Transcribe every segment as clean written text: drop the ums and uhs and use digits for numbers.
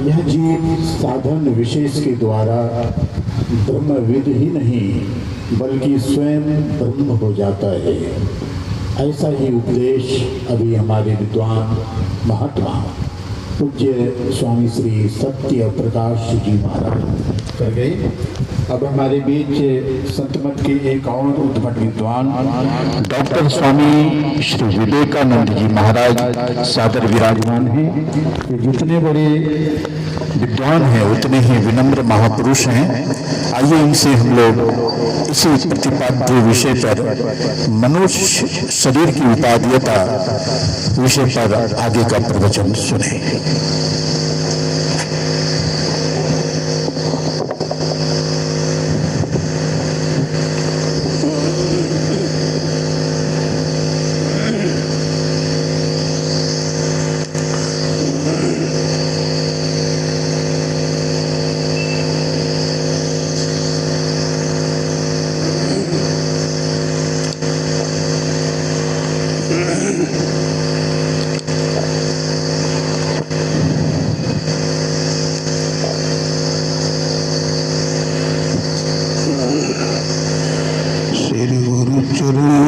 यह जीव साधन विशेष के द्वारा ब्रह्मविद ही नहीं बल्कि स्वयं ब्रह्म हो जाता है। ऐसा ही उपदेश अभी हमारे विद्वान महात्मा पूज्य स्वामी श्री सत्य प्रकाश जी महाराज कर गए। अब हमारे बीच संतमत के एक और उद्भट विद्वान डॉक्टर स्वामी श्री विवेकानंद जी महाराज सादर विराजमान हैं। जितने बड़े विद्वान हैं उतने ही विनम्र महापुरुष हैं। आइए इनसे हम लोग इसी प्रतिपाद्य विषय पर मनुष्य शरीर की उपादेयता विषय पर आगे का प्रवचन सुने।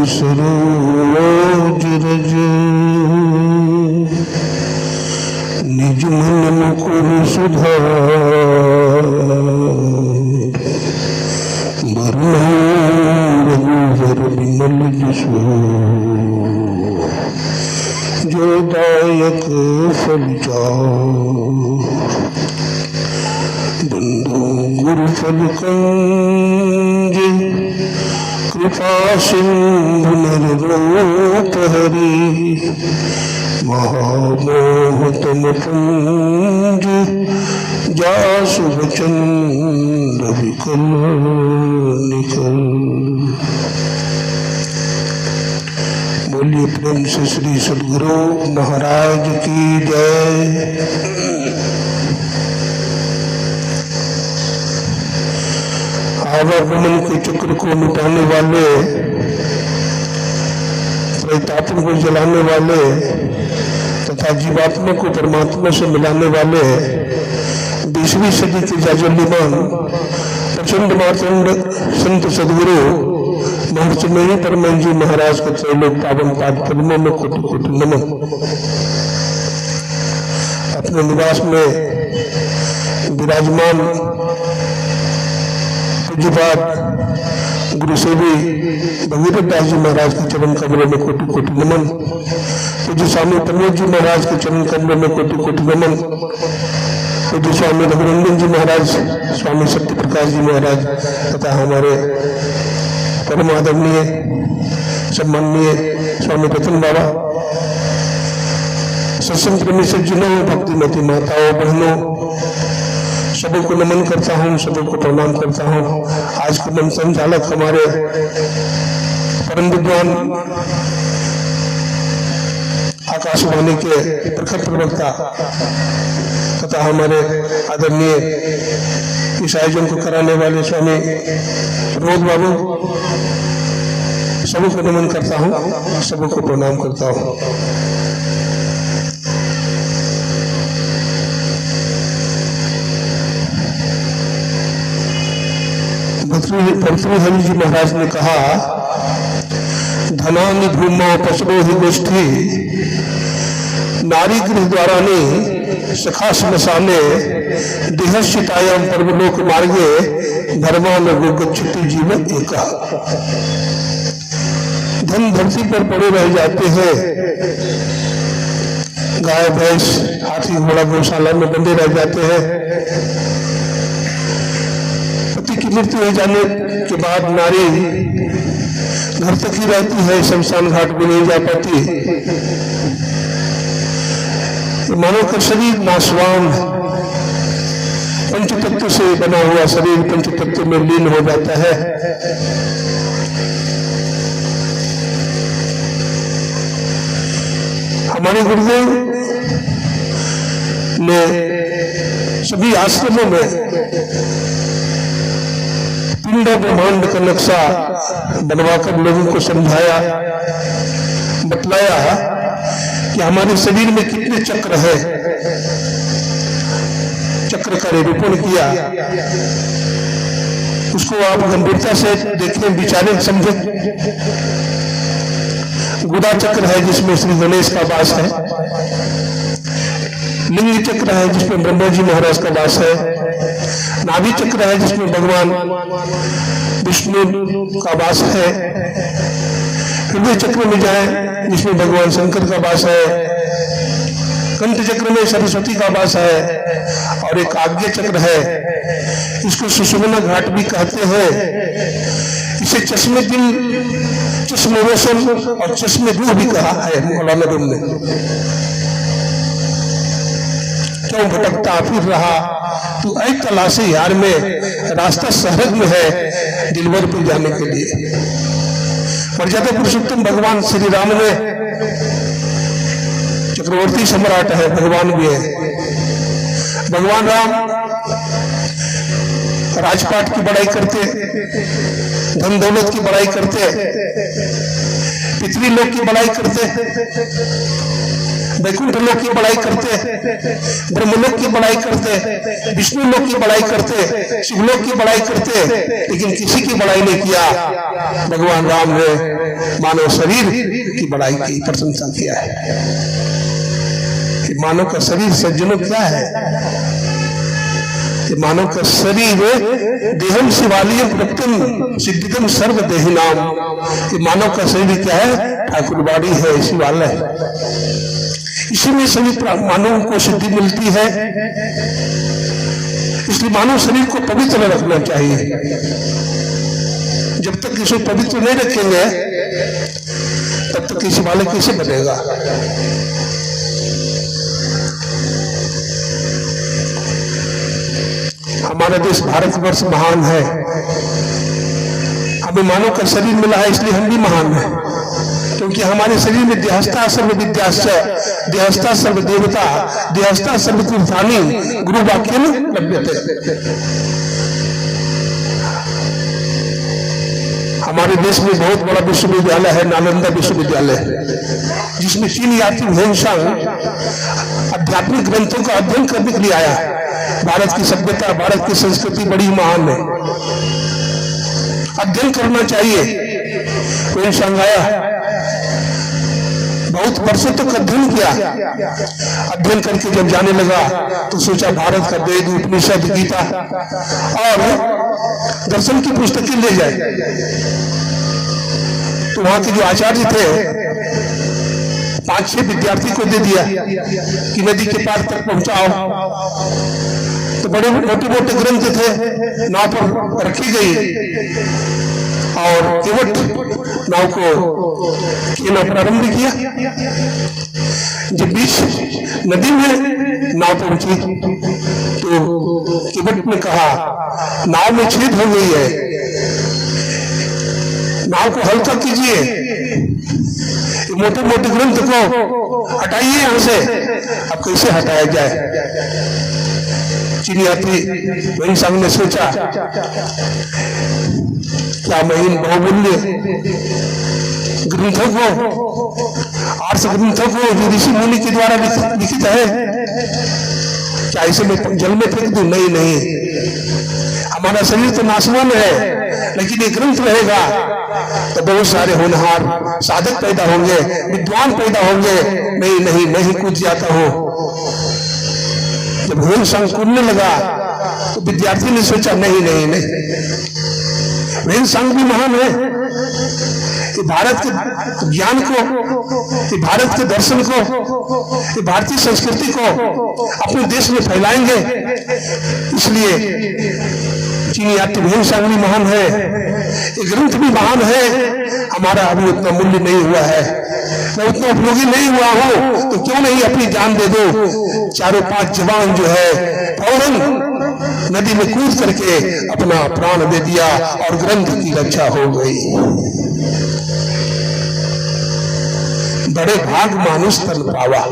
सरोज रज निज मन मुकुर सुधार रघुवर विमल जसो जो दायक फल बंदो गुरु फल कंज कृपा सिंधु नररूप हरि महामोह तम पुंज जासु वचन रविकल निकल। बोलिए प्रेम से श्री सद्गुरु महाराज की जय। आवागमन के चक्र को मिटाने वाले, प्रेतात्मा को जलाने वाले तथा जीवात्मा को परमात्मा से मिलाने वाले 20वीं सदी के जाजल्यमान प्रचंड मार्तंड संत सदगुरु महर्षि मेरी परमन जी महाराज के त्रैलोक पावन पाद पद्मों में कोटि कोटि नमन। अपने निवास में विराजमान पूज्यपाद गुरु सेवी भगीरथ दास जी महाराज के चरण कमरे में कोटि कोटि नमन। पूज्य स्वामी प्रमोद जी महाराज के चरण कमरे में कोटि कोटि नमन। पूज्य स्वामी रघुनंदन जी महाराज, स्वामी सत्य प्रकाश जी महाराज तथा हमारे परम आदरणीय सम्माननीय स्वामी रतन बाबा, सत्संग प्रेमी सज्जनों, भक्तिमती माताओं बहनों, सभी को नमन करता हूँ, सभी को प्रणाम करता हूँ। आज के मन संचालक हमारे परम विद्वान आकाशवाणी के प्रखर प्रवक्ता तथा हमारे आदरणीय इस आयोजन को कराने वाले स्वामी प्रमोद बाबू, सभी को नमन करता हूँ, सभी को प्रणाम करता हूँ। भर्तृहरि जी महाराज ने कहा, धनानि भूमो पशुरो ही गोष्ठी नारी गृह द्वारा ने सखा स्मशाने देहस्थितायाम परमलोक मार्गे धर्मान गच्छति जीवन एक। धन धरती पर पड़े रह जाते हैं, गाय भैंस हाथी घोड़ा गौशाला में बंधे रह जाते हैं। की मृत्यु हो जाने के बाद नारी घर तक ही रहती है, शमशान घाट भी नहीं जा पाती। मानव का शरीर नाशवान, पंचतत्व से बना हुआ शरीर पंचतत्व में लीन हो जाता है। हमारे गुरुदेव ने सभी आश्रमों में पिंड ब्रह्मांड का नक्शा बनवाकर लोगों को समझाया, बतलाया कि हमारे शरीर में कितने चक्र है। चक्र का निरूपण किया, उसको आप गंभीरता से देखें, विचारें, समझें। गुदा चक्र है जिसमें श्री गणेश का वास है, लिंग चक्र है जिसमें ब्रह्मा जी महाराज का वास है, नाभि चक्र है जिसमें भगवान विष्णु का वास है, हृदय चक्र में जाए जिसमें भगवान शंकर का वास है, कंठ चक्र में सरस्वती का वास है, और एक आज्ञा चक्र है, इसको सुषुम्ना घाट भी कहते हैं। इसे चश्मे दिल, चश्मे रोशन और चश्मे रूह भी कहा है मौलाना रूम ने। क्यों भटकता फिर रहा तू ऐ तलाशी यार में, रास्ता सहज में है दिलवर पे जाने के लिए। मर्यादा पुरुषोत्तम भगवान श्री राम ने, चक्रवर्ती सम्राट है, भगवान भी है। भगवान राम राजपाट की बड़ाई करते, धन दौलत की बड़ाई करते, पितृलोक की बड़ाई करते, वैकुंठ लोक की बड़ाई करते, ब्रह्मलोक की बड़ाई करते, विष्णु लोक की बड़ाई करते, शिवलोक की बड़ाई करते, लेकिन किसी की बड़ाई नहीं किया। भगवान राम ने मानव शरीर की बड़ाई की, प्रशंसा किया है कि मानव का शरीर सज्जनों क्या है, कि मानव का शरीर देहम शिवालयम प्रत्यम सिद्धिदम सर्व देहिनाम, कि मानव का शरीर क्या है, ठाकुरबाड़ी है, शिवालय। इसी में सभी मानवों को सिद्धि मिलती है, इसलिए मानव शरीर को पवित्र रखना चाहिए। जब तक इसे पवित्र नहीं रखेंगे तब तक इस शिवालय कैसे बनेगा। हमारा देश भारतवर्ष महान है, हमें मानव का शरीर मिला है, इसलिए हम भी महान हैं, क्योंकि हमारे शरीर में देहस्था सर्व विद्याश्च, देहस्था सर्व देवता, देहस्था सर्व तीर्थानि गुरु वाक्येन लभ्यते। हमारे देश में बहुत बड़ा विश्वविद्यालय है, नालंदा विश्वविद्यालय, जिसमें चीन यात्री ह्वेनसांग आध्यात्मिक ग्रंथों का अध्ययन करने के लिए आया है। भारत की सभ्यता, भारत की संस्कृति बड़ी महान है, अध्ययन करना चाहिए। ह्वेनसांग आया, बहुत वर्षों तक अध्ययन किया, अध्ययन करके जब जाने लगा तो सोचा भारत का वेद, उपनिषद, गीता और दर्शन की पुस्तकें ले जाए। तो वहां के जो आचार्य थे 5-6 विद्यार्थी को दे दिया कि नदी के पार तक पहुंचाओ। तो बड़े मोटे मोटे ग्रंथ थे, नाव पर रखी गई और केवट नाव को खेलना प्रारंभ किया। जब बीच नदी में नाव पहुंची तो केवट ने कहा, नाव में छेद हो गई है, नाव को हल्का कीजिए, मोटे मोटे ग्रंथ को हटाइए यहां से। अब कैसे हटाया जाए? चीनी यात्री ह्वेनसांग ने सोचा, क्या मैं इन बहुमूल्य ग्रंथों को, आर्ष ग्रंथों को जो ऋषि मुनि के द्वारा लिखित है, क्या इसे मैं जल में फेंक दूं? नहीं नहीं, हमारा शरीर तो नाशवान है, लेकिन ये ग्रंथ रहेगा तो बहुत सारे होनहार साधक पैदा होंगे, विद्वान पैदा होंगे। नहीं नहीं, मैं ही कूद जाता हूं। जब ह्वेनसांग कूदने लगा तो विद्यार्थी ने सोचा, नहीं नहीं नहीं, ह्वेनसांग भी महान है, ये भारत के ज्ञान को, ये भारत के दर्शन को, ये भारतीय संस्कृति को अपने देश में फैलाएंगे। इसलिए चीनी यात्री ह्वेनसांग भी महान है, ये ग्रंथ भी महान है। हमारा अभी उतना मूल्य नहीं हुआ है, मैं उतना उपयोगी नहीं हुआ हूं, तो क्यों नहीं अपनी जान दे दो। 4-5 जवान जो है फौरन नदी में कूद करके अपना प्राण दे दिया और ग्रंथ की रक्षा हो गई। बड़े भाग मानुष तन पावा,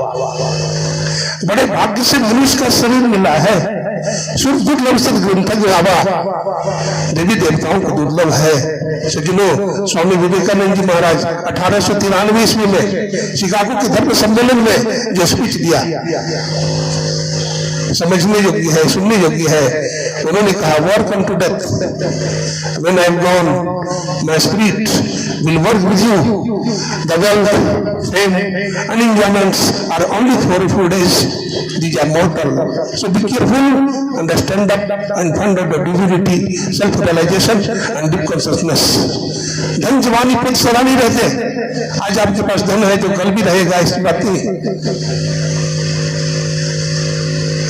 बड़े भाग्य से मनुष्य का शरीर मिला है। दुर्लभ सदग्रंथ गावा, देवी देवताओं को दुर्लभ है। सज्जनों, स्वामी विवेकानंद जी महाराज 1893 ईस्वी में शिकागो के धर्म सम्मेलन में जो स्पीच दिया, समझने योग्य है, सुनने योग्य है। उन्होंने कहा war come to death, when I am gone my spirit will work with you, the wealth, fame and enjoyments are only for a few days, these are mortal, so be careful and stand up and find out the divinity, self realization and deep consciousness. धन जवानी पे सदा नहीं रहते। आज आपके पास धन है तो कल भी रहेगा, इसकी बात नहीं।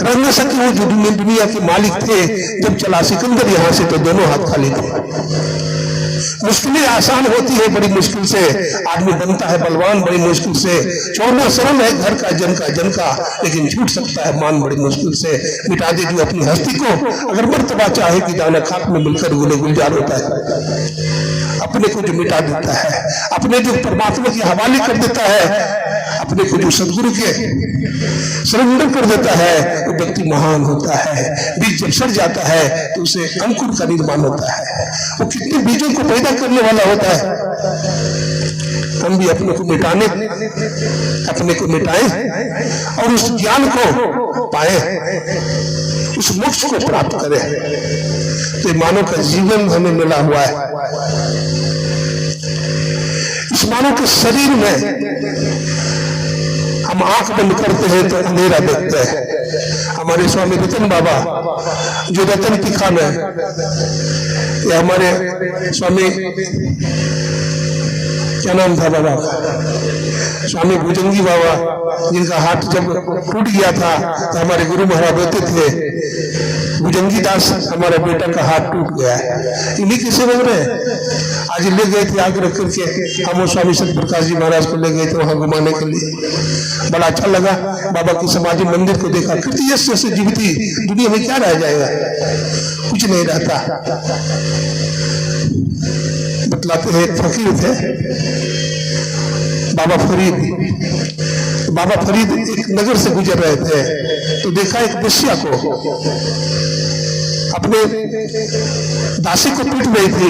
रह न सके वो जो दुनिया के मालिक थे, जब चला सिकंदर यहाँ से तो दोनों हाथ खाली थे। मुश्किलें आसान होती है, बड़ी मुश्किल से आदमी बनता है बलवान, बड़ी मुश्किल से छोड़ना सरल है घर का जन का, लेकिन छूट सकता है मान बड़ी मुश्किल से। मिटा दे जो अपनी हस्ती को, अगर मर्तबा चाहे कि दाना खाक में मिलकर गुले गुलजार होता है। अपने को जो मिटा देता है, अपने जो परमात्मा के हवाले कर देता है, अपने को जो सदगुरु के सरेंडर कर देता है, वो व्यक्ति महान होता है। बीज जब सड़ जाता है तो उसे अंकुर का निर्माण होता है, वो कितने बीजों को पैदा करने वाला होता है। हम भी अपने को मिटाएं और उस ज्ञान को पाए, उस मोक्ष को प्राप्त करें। तो मानव का जीवन हमें मिला हुआ है। इस मानव के शरीर में हम आंख बंद करते हैं तो अंधेरा देखते हैं। हमारे स्वामी रतन बाबा जो रतन की खान है, या हमारे स्वामी क्या नाम था बाबा, स्वामी भुजंगी बाबा, जिनका हाथ जब टूट गया था तो हमारे गुरु महाराज रोते थे, भुजंगी दास हमारा बेटा का हाथ टूट गया है। इन्हीं के सेवक रहे। आज ले गए थे आगे रख करके, हम स्वामी सतप्रकाश जी महाराज को ले गए थे वहां घुमाने के लिए। बड़ा अच्छा लगा, बाबा की समाधि मंदिर को देखा। कृति यश से जीवती, दुनिया में क्या रह जाएगा, कुछ नहीं रहता। बतलाते हैं एक फकीर थे बाबा फरीद। बाबा फरीद एक नगर से गुजर रहे थे तो देखा एक वेश्या को अपने दासी को पीट रही थी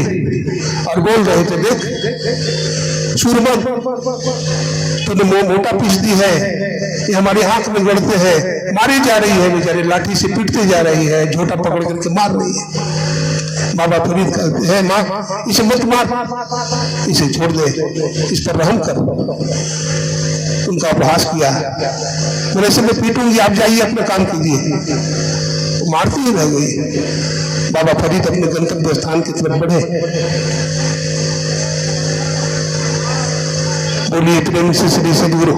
और बोल रहे थे, देख सूरमा तूने मोटा पीस दी है, ये हमारे हाथ में गड़ते हैं, मारी जा रही है बेचारे, लाठी से पीटते जा रही है, झोटा पकड़ करके मार रही है। बाबा फरीद कहते हैं माँ इसे मत मार, इसे छोड़ दे, इस पर रहम कर। उनका उपहास किया, बोले से मैं पीटूंगी, आप जाइए अपना काम कीजिए। मारती ही रह गई। बाबा फरीद अपने गंतव्य स्थान की तरफ बढ़े। बोलिए प्रेम से श्री सदगुरु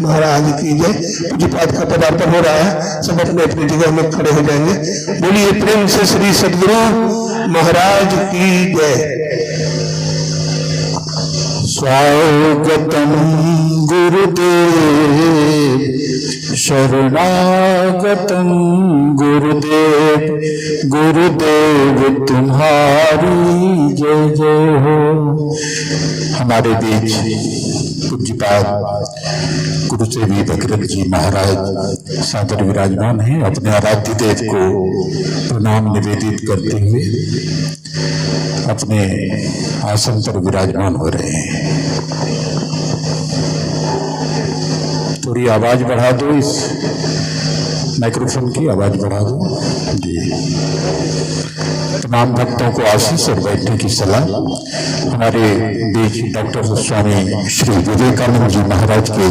महाराज की जय। पूज्यपाद का पदार्पण हो रहा है, सब अपने अपनी जगह में खड़े हो जाएंगे। बोलिए प्रेम से श्री सदगुरु महाराज की जय। स्वागतम गुरुदेव, शरणागतम गुरुदेव, गुरुदेव तुम्हारी जय जय हो। हमारे बीच पूज्यपाद गुरु सेवी भगीरथ जी महाराज सादर विराजमान हैं। अपने आराध्य देव को प्रणाम निवेदित करते हुए अपने आसन पर विराजमान हो रहे हैं। थोड़ी आवाज बढ़ा दो, इस माइक्रोफोन की आवाज बढ़ा दो जी। तमाम भक्तों को आशीष और बैठने की सलाह। हमारे बीच डॉक्टर स्वामी श्री विवेकानंद जी महाराज के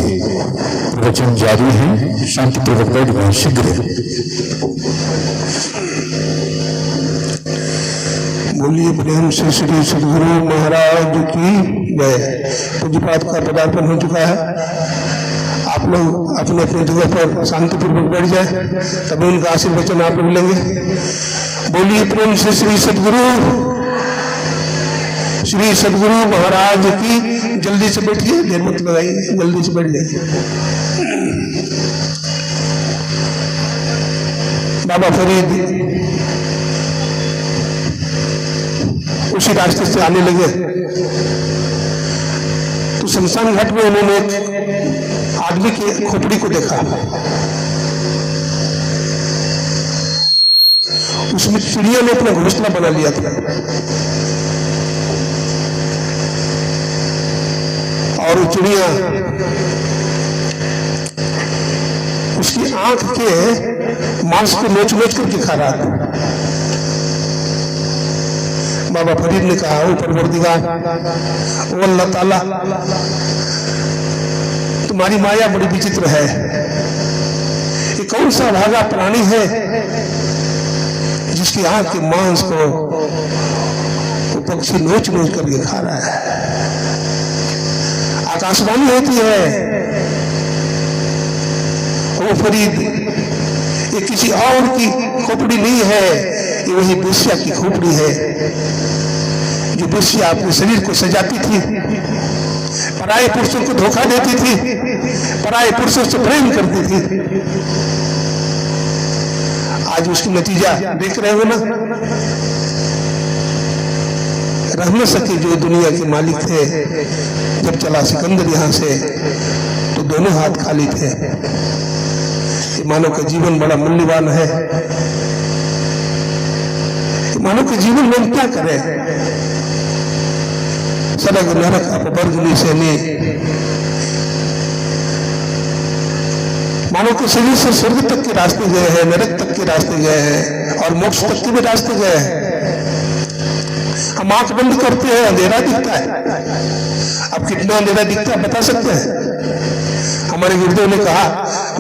प्रवचन जारी हैं। शांतिपूर्वक बैठ गए शीघ्र। बोलिए प्रेम से श्री सदगुरु महाराज की जय। पूज्यपाद का पदार्पण हो चुका है। आप लोग अपने अपने जगह पर शांतिपूर्वक बैठ जाए, तभी उनका आशीर्वचन आप लोग लेंगे। बोलिए प्रेम से श्री सदगुरु महाराज की। जल्दी से बैठिए, देर मत लगाइए, जल्दी से बैठ जाइए। बाबा फरीद उसी रास्ते से आने लगे तो शमशान घाट में उन्होंने एक आदमी की खोपड़ी को देखा। उसमें चिड़िया ने अपना घोंसला बना लिया था और वो चिड़िया उस उसकी आंख के मांस को नोच नोच करके खा रहा था। बाबा फरीद ने कहा, ओ परवरदिगार, ओ अल्लाह ताला, तुम्हारी माया बड़ी विचित्र है। ये कौन सा भागा प्राणी है जिसकी आंख के मांस को वो पक्षी नोच नोच करके खा रहा है। आकाशवाणी होती है, वो फरीद, ये किसी और की खोपड़ी नहीं है, ये वही वेश्या की खोपड़ी है, जो वेश्या अपने शरीर को सजाती थी, पराये पुरुषों को धोखा देती थी, पराये पुरुषों से प्रेम करती थी। आज उसकी नतीजा देख रहे हो ना। रह न सके जो दुनिया के मालिक थे, जब चला सिकंदर यहां से तो दोनों हाथ खाली थे। मानव का जीवन बड़ा मूल्यवान है। मानव के जीवन में क्या करें? सरग नरक अपवर्गनी से मानव के शरीर से स्वर्ग तक के रास्ते गए हैं, नरक तक के रास्ते गए हैं और मोक्ष तक के भी रास्ते गए हैं। हम आंख बंद करते हैं, अंधेरा दिखता है। अब कितना अंधेरा दिखता है बता सकते हैं? हमारे गुरुदेव ने कहा,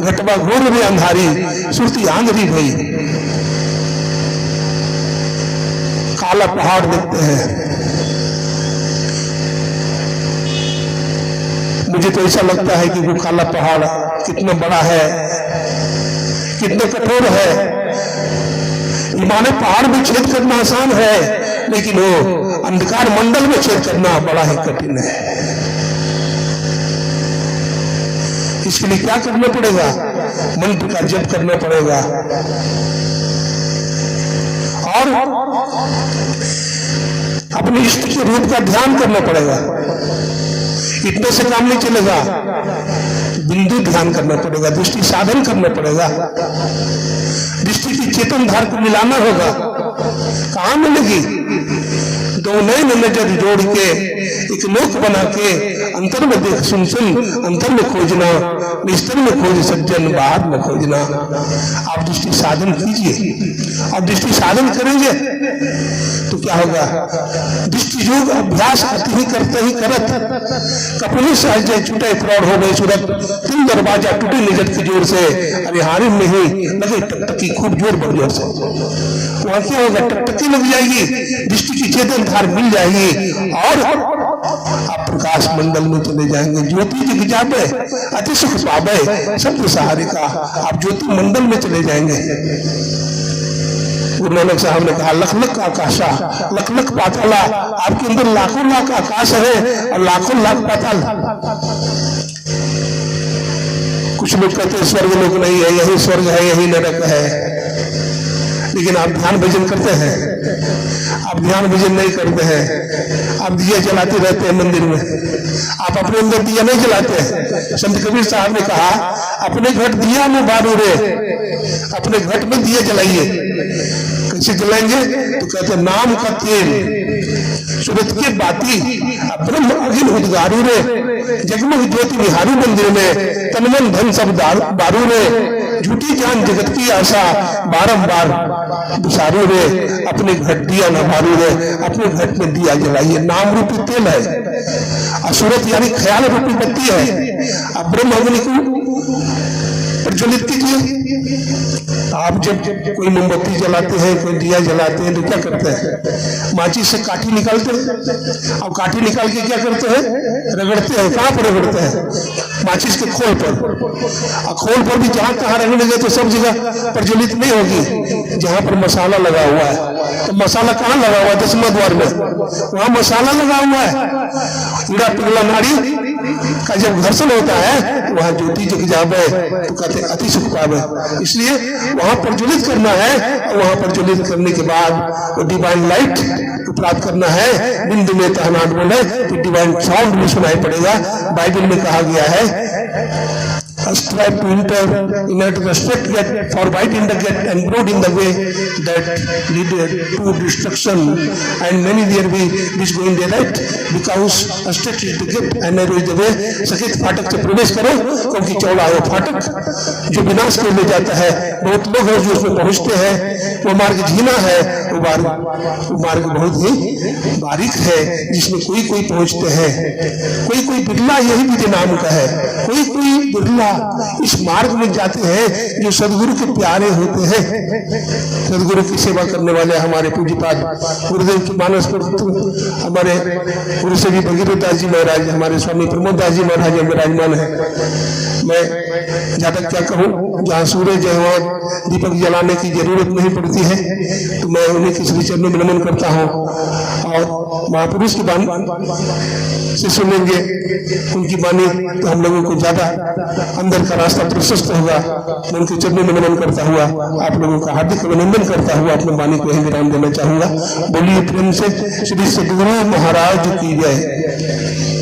घटवा घोर भी अंधारी, सुरती आंधरी भई। काला पहाड़ देखते हैं। मुझे तो ऐसा लगता है कि वो काला पहाड़ कितना बड़ा है, कितना कठोर है। माने पहाड़ में छेद करना आसान है, लेकिन वो अंधकार मंडल में छेद करना बड़ा ही कठिन है। इसके लिए क्या करना पड़ेगा? मंत्र का जप करना पड़ेगा और अपने इष्ट के रूप का ध्यान करना पड़ेगा। इतने से काम नहीं चलेगा, बिंदु ध्यान करना पड़ेगा, दृष्टि साधन करना पड़ेगा। दृष्टि की चेतन धार को मिलाना होगा। कहां मिलेगी? दो नए नजर जोड़ के एक लोक बना के अंतर में देख सुन सुन, अंतर में खोजना, निस्तर में खोज सज्जन, बाहर में खोजना। आप दृष्टि साधन कीजिए। आप दृष्टि साधन करेंगे तो क्या होगा? दृष्टि योग अभ्यास अति ही करते ही करत, कपड़े सहज छूटे प्रौढ़ हो गए सूरत, तीन दरवाजा टूटे निजत की जोर से, अरे हारे में ही लगे टकटकी खूब जोर बढ़ जोर से। वहां क्या होगा? टकटकी लग जाएगी, दृष्टि की चेतन धार मिल जाएगी और आप प्रकाश मंडल में चले जाएंगे। ज्योति जग जाबे अति सुख पावे, सब सहारे का आप ज्योति मंडल में चले जाएंगे। गुरु नानक साहब ने कहा, लख लख आकाशा लख लख पाताला। आपके अंदर लाखों लाख आकाश है और लाखों लाख पाताल। कुछ लोग कहते हैं स्वर्ग लोक नहीं है, यही स्वर्ग है, यही नरक है। लेकिन आप ध्यान भजन करते हैं? आप ध्यान भजन नहीं करते हैं। आप दिया जलाते रहते हैं मंदिर में, आप अपने अंदर दिया नहीं जलाते हैं। संत कबीर साहब ने कहा, अपने घट दिया में बारू रे, अपने घट में दिया जलाइए। कैसे जलाएंगे? तो कहते नाम का तेल सूरत के बाती, ब्रह्म अखिल उद्गारू रे, जगमग ज्योति निहारू मंदिर में, तनमन धन सब बारू रे, झूठी जान जगत की आशा बारंबार बुसारू रे, अपने घट दिया न बारू रे, अपने घट में दिया जलाइए। नाम रूपी तेल है, असुरत यानी ख्याल रूपी बत्ती है। अब ब्रह्म अग्नि को प्रज्वलित कीजिए। आप जब कोई मोमबत्ती जलाते हैं, कोई दिया जलाते हैं तो क्या करते हैं? माचिस से काठी निकालते हैं। अब काठी निकाल के क्या करते हैं? रगड़ते हैं। कहां पर रगड़ते हैं? माचिस के खोल पर। और खोल पर भी जहां कहां रगड़ेंगे तो सब जगह प्रज्वलित नहीं होगी। जहां पर मसाला लगा हुआ है, तो मसाला कहां लगा हुआ है? दसवां द्वार में, वहां मसाला लगा हुआ है। कीड़ा पिघला नाड़ी का जब घर्षण होता है तो वहां ज्योति जग जावे, तो कहते अति सुख पावे। इसलिए वहां प्रज्वलित करना है और वहां प्रज्वलित करने के बाद वो डिवाइन लाइट को प्राप्त करना है। बिंदु में तहनाट बोले तो डिवाइन साउंड भी सुनाई पड़ेगा। बाइबल में कहा गया है strive to enter in order to respect get forward in the get and broad in the way that lead to destruction and many there be which go in the right because strict is the gate and narrow is the way सकेत फाटक से प्रवेश करो क्योंकि चौड़ा है फाटक जो विनाश को ले जाता है। बहुत लोग हैं जो उसमें पहुंचते हैं, वो मार्ग धीमा है, वो मार्ग बहुत ही बारीक है जिसमें कोई पहुंचते हैं, कोई बिरला यही विधि नाम का है, कोई बिरला इस मार्ग में जाते हैं जो सदगुरु के प्यारे होते हैं, सदगुरु की सेवा करने वाले हमारे पूज्यपाद गुरुदेव की मानस पर हमारे गुरु श्री भगीरथ दास जी महाराज, हमारे स्वामी प्रमोद दास जी महाराज विराजमान है। मैं ज्यादा क्या कहूँ, जहाँ सूरज है वहाँ दीपक जलाने की जरूरत नहीं पड़ती है, तो मैं उन्हीं के श्री चरणों में नमन करता हूँ और महापुरुष की बानी से सुनेंगे उनकी बानी तो हम लोगों को ज्यादा अंदर का रास्ता प्रशस्त होगा। मैं उनके चरणों में नमन करता हुआ आप लोगों का हार्दिक अभिनंदन करता हुआ अपनी बानी को यही विराम देना चाहूंगा। बोलिए प्रेम से श्री सद्गुरु महाराज की जय।